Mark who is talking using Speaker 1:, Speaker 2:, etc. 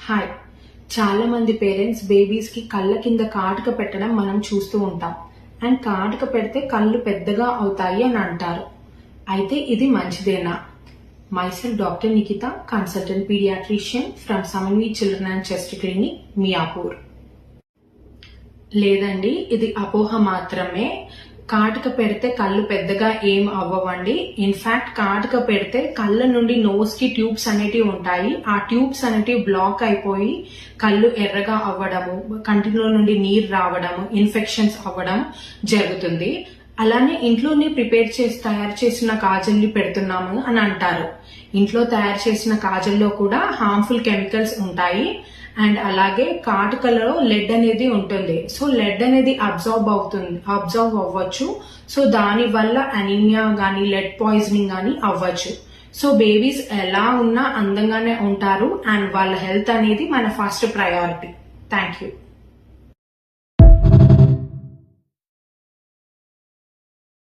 Speaker 1: Hi. చాలా మంది parents babies కి కళ్ళ కింద కాటుక పెట్టడం మనం చూస్తూ ఉంటాం. అండ్ కాటుక పెడితే కళ్ళు పెద్దగా అవుతాయి అని అంటారు. అయితే ఇది మంచిదేనా? Myself doctor Nikhita, consultant paediatrician from Samanvi children and chest clinic, Miyapur. లేదండి, ఇది అపోహ మాత్రమే. కాటుక పెడితే కళ్ళు పెద్దగా ఏం అవ్వవండి. ఇన్ఫాక్ట్ కాటుక పెడితే కళ్ళ నుండి నోస్ కి ట్యూబ్స్ అనేటివి ఉంటాయి. ఆ ట్యూబ్స్ అనేటివి బ్లాక్ అయిపోయి కళ్ళు ఎర్రగా అవ్వడము, కంటిలో నుండి నీరు రావడము, ఇన్ఫెక్షన్స్ అవ్వడం జరుగుతుంది. అలానే ఇంట్లోనే తయారు చేసిన కాజల్ని పెడుతున్నాము అని అంటారు. ఇంట్లో తయారు చేసిన కాజల్లో కూడా హార్మ్ఫుల్ కెమికల్స్ ఉంటాయి. అండ్ అలాగే కాటుకలో లెడ్ అనేది ఉంటుంది. సో లెడ్ అనేది అబ్జర్వ్ అవ్వచ్చు. సో దాని వల్ల అనీమియా గానీ లెడ్ పాయిజనింగ్ గానీ అవ్వచ్చు. సో బేబీస్ ఎలా ఉన్నా అందంగానే ఉంటారు. అండ్ వాళ్ళ హెల్త్ అనేది మన ఫస్ట్ ప్రయారిటీ. Thank you.